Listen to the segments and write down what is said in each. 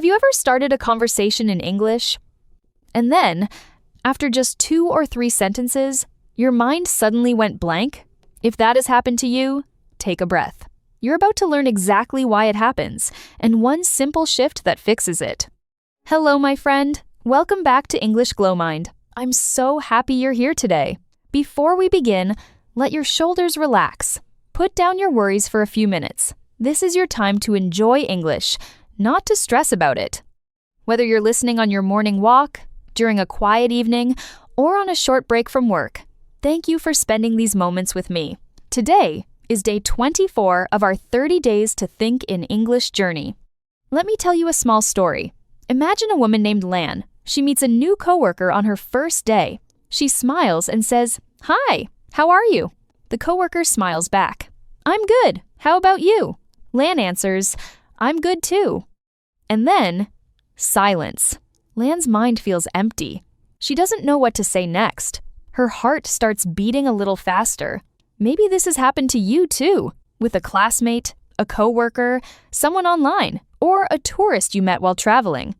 Have you ever started a conversation in English? And then, after just 2 or 3 sentences, your mind suddenly went blank? If that has happened to you, take a breath. You're about to learn exactly why it happens, and one simple shift that fixes it. Hello, my friend. Welcome back to English Glowmind. I'm so happy you're here today. Before we begin, let your shoulders relax. Put down your worries for a few minutes. This is your time to enjoy English, not to stress about it. Whether you're listening on your morning walk, during a quiet evening, or on a short break from work, thank you for spending these moments with me. Today is day 24 of our 30 Days to Think in English journey. Let me tell you a small story. Imagine a woman named Lan. She meets a new coworker on her first day. She smiles and says, "Hi, how are you?" The coworker smiles back. "I'm good. How about you?" Lan answers, "I'm good too." And then, silence. Lan's mind feels empty. She doesn't know what to say next. Her heart starts beating a little faster. Maybe this has happened to you too, with a classmate, a coworker, someone online, or a tourist you met while traveling.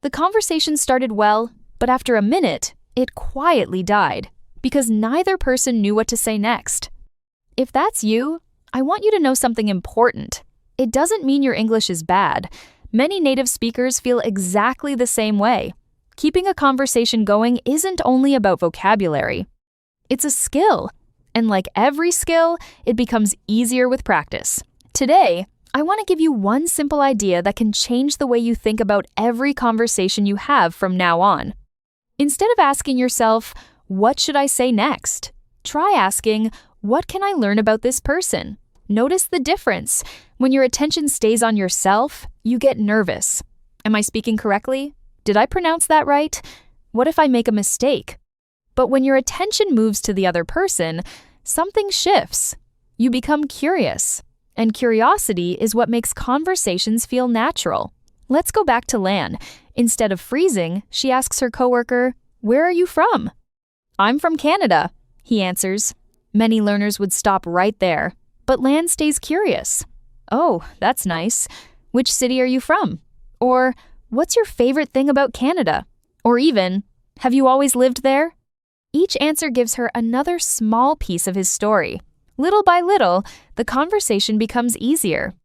The conversation started well, but after a minute, it quietly died because neither person knew what to say next. If that's you, I want you to know something important. It doesn't mean your English is bad. Many native speakers feel exactly the same way. Keeping a conversation going isn't only about vocabulary. It's a skill. And like every skill, it becomes easier with practice. Today, I want to give you one simple idea that can change the way you think about every conversation you have from now on. Instead of asking yourself, "What should I say next?" try asking, "What can I learn about this person?" Notice the difference. When your attention stays on yourself, you get nervous. Am I speaking correctly? Did I pronounce that right? What if I make a mistake? But when your attention moves to the other person, something shifts. You become curious. And curiosity is what makes conversations feel natural. Let's go back to Lan. Instead of freezing, she asks her coworker, "Where are you from?" "I'm from Canada," he answers. Many learners would stop right there. But Lan stays curious. "Oh, that's nice. Which city are you from?" Or, "What's your favorite thing about Canada?" Or even, "Have you always lived there?" Each answer gives her another small piece of his story. Little by little, the conversation becomes easier.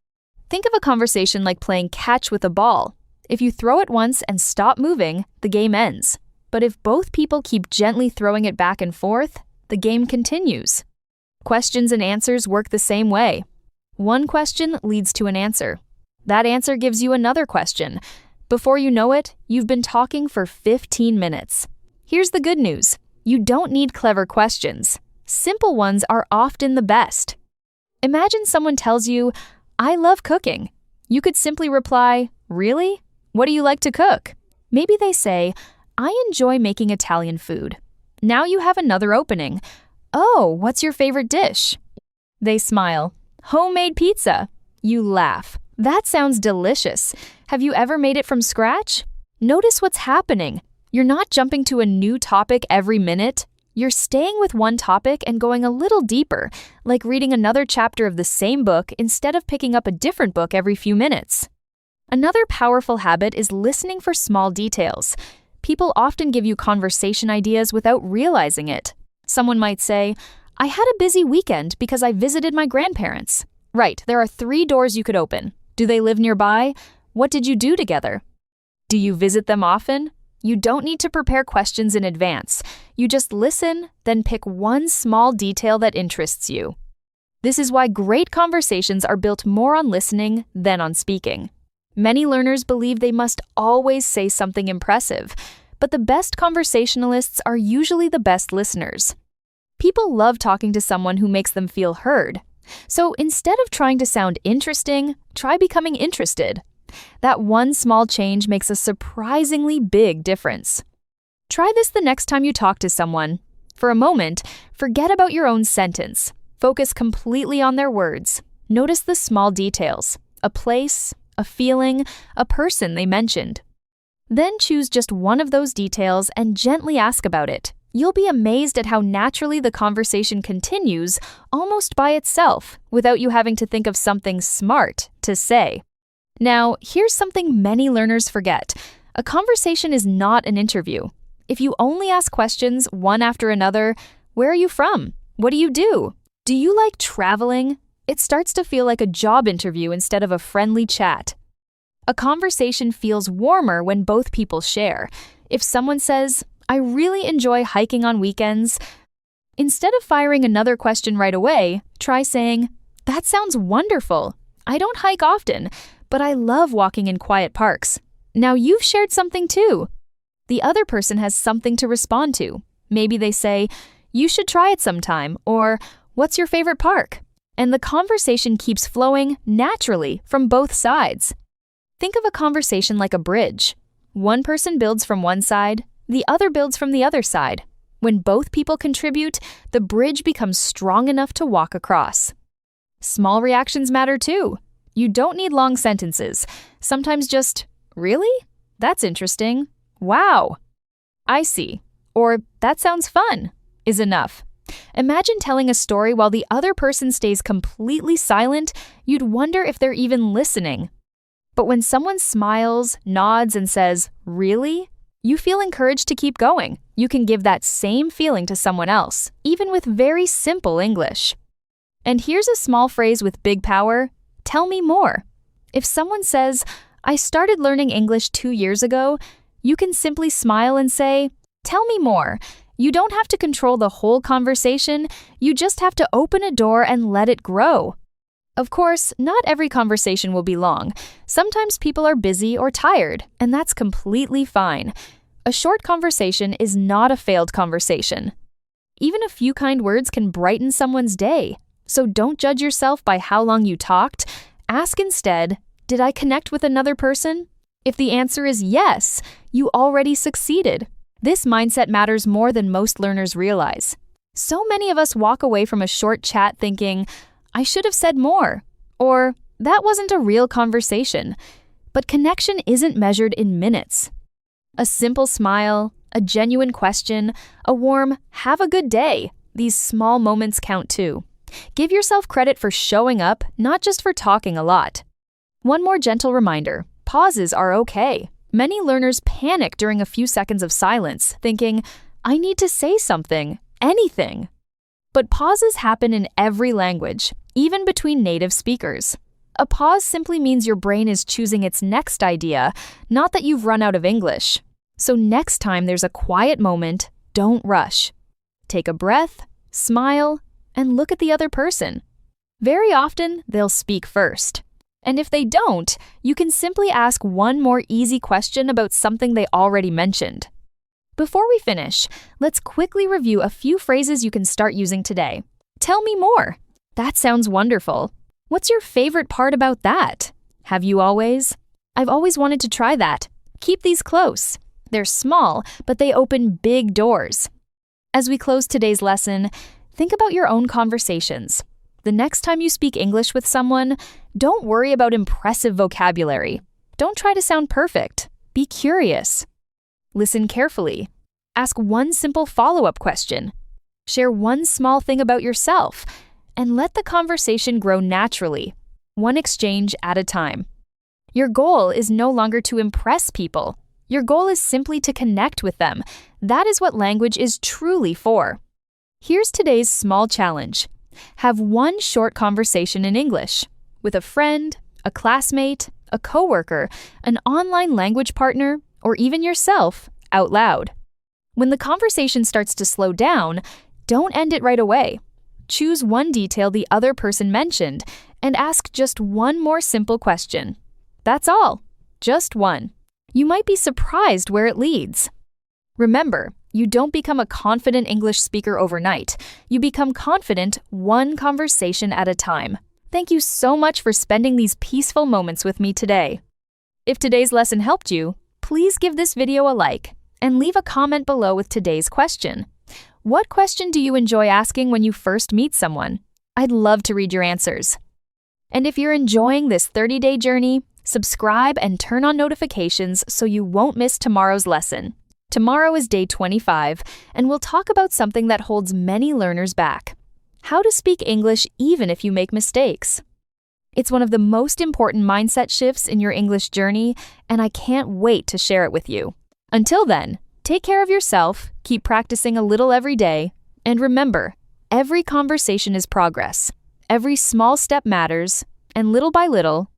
Think of a conversation like playing catch with a ball. If you throw it once and stop moving, the game ends. But if both people keep gently throwing it back and forth, the game continues. Questions and answers work the same way. One question leads to an answer. That answer gives you another question. Before you know it, you've been talking for 15 minutes. Here's the good news. You don't need clever questions. Simple ones are often the best. Imagine someone tells you, "I love cooking." You could simply reply, "Really? What do you like to cook?" Maybe they say, "I enjoy making Italian food." Now you have another opening. "Oh, what's your favorite dish?" They smile. "Homemade pizza." You laugh. "That sounds delicious. Have you ever made it from scratch?" Notice what's happening. You're not jumping to a new topic every minute. You're staying with one topic and going a little deeper, like reading another chapter of the same book instead of picking up a different book every few minutes. Another powerful habit is listening for small details. People often give you conversation ideas without realizing it. Someone might say, "I had a busy weekend because I visited my grandparents." Right, there are 3 doors you could open. Do they live nearby? What did you do together? Do you visit them often? You don't need to prepare questions in advance. You just listen, then pick one small detail that interests you. This is why great conversations are built more on listening than on speaking. Many learners believe they must always say something impressive, but the best conversationalists are usually the best listeners. People love talking to someone who makes them feel heard. So instead of trying to sound interesting, try becoming interested. That one small change makes a surprisingly big difference. Try this the next time you talk to someone. For a moment, forget about your own sentence. Focus completely on their words. Notice the small details, a place, a feeling, a person they mentioned. Then choose just one of those details and gently ask about it. You'll be amazed at how naturally the conversation continues almost by itself without you having to think of something smart to say. Now, here's something many learners forget. A conversation is not an interview. If you only ask questions one after another, where are you from? What do you do? Do you like traveling? It starts to feel like a job interview instead of a friendly chat. A conversation feels warmer when both people share. If someone says, I really enjoy hiking on weekends, instead of firing another question right away, try saying, that sounds wonderful. I don't hike often, but I love walking in quiet parks. Now you've shared something too. The other person has something to respond to. Maybe they say, you should try it sometime, or what's your favorite park? And the conversation keeps flowing naturally from both sides. Think of a conversation like a bridge. One person builds from one side, the other builds from the other side. When both people contribute, the bridge becomes strong enough to walk across. Small reactions matter too. You don't need long sentences. Sometimes just, really? That's interesting. Wow. I see. Or, that sounds fun, is enough. Imagine telling a story while the other person stays completely silent. You'd wonder if they're even listening. But when someone smiles, nods, and says, really? You feel encouraged to keep going. You can give that same feeling to someone else, even with very simple English. And here's a small phrase with big power. Tell me more. If someone says, I started learning English 2 years ago, you can simply smile and say, tell me more. You don't have to control the whole conversation. You just have to open a door and let it grow. Of course, not every conversation will be long. Sometimes people are busy or tired, and that's completely fine. A short conversation is not a failed conversation. Even a few kind words can brighten someone's day. So don't judge yourself by how long you talked. Ask instead, did I connect with another person? If the answer is yes, you already succeeded. This mindset matters more than most learners realize. So many of us walk away from a short chat thinking, I should have said more, or that wasn't a real conversation. But connection isn't measured in minutes. A simple smile, a genuine question, a warm, have a good day. These small moments count too. Give yourself credit for showing up, not just for talking a lot. One more gentle reminder, pauses are okay. Many learners panic during a few seconds of silence, thinking, I need to say something, anything. But pauses happen in every language, even between native speakers. A pause simply means your brain is choosing its next idea, not that you've run out of English. So next time there's a quiet moment, don't rush. Take a breath, smile, and look at the other person. Very often, they'll speak first. And if they don't, you can simply ask one more easy question about something they already mentioned. Before we finish, let's quickly review a few phrases you can start using today. Tell me more. That sounds wonderful. What's your favorite part about that? Have you always? I've always wanted to try that. Keep these close. They're small, but they open big doors. As we close today's lesson, think about your own conversations. The next time you speak English with someone, don't worry about impressive vocabulary. Don't try to sound perfect. Be curious. Listen carefully. Ask one simple follow-up question. Share one small thing about yourself, and let the conversation grow naturally, one exchange at a time. Your goal is no longer to impress people. Your goal is simply to connect with them. That is what language is truly for. Here's today's small challenge. Have one short conversation in English with a friend, a classmate, a coworker, an online language partner, or even yourself out loud. When the conversation starts to slow down, don't end it right away. Choose one detail the other person mentioned and ask just one more simple question. That's all. Just one. You might be surprised where it leads. Remember, you don't become a confident English speaker overnight. You become confident one conversation at a time. Thank you so much for spending these peaceful moments with me today. If today's lesson helped you, please give this video a like and leave a comment below with today's question. What question do you enjoy asking when you first meet someone? I'd love to read your answers. And if you're enjoying this 30-day journey, subscribe and turn on notifications so you won't miss tomorrow's lesson. Tomorrow is day 25, and we'll talk about something that holds many learners back: how to speak English even if you make mistakes. It's one of the most important mindset shifts in your English journey, and I can't wait to share it with you. Until then, take care of yourself, keep practicing a little every day, and remember, every conversation is progress. Every small step matters, and little by little,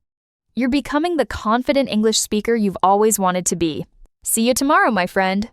you're becoming the confident English speaker you've always wanted to be. See you tomorrow, my friend.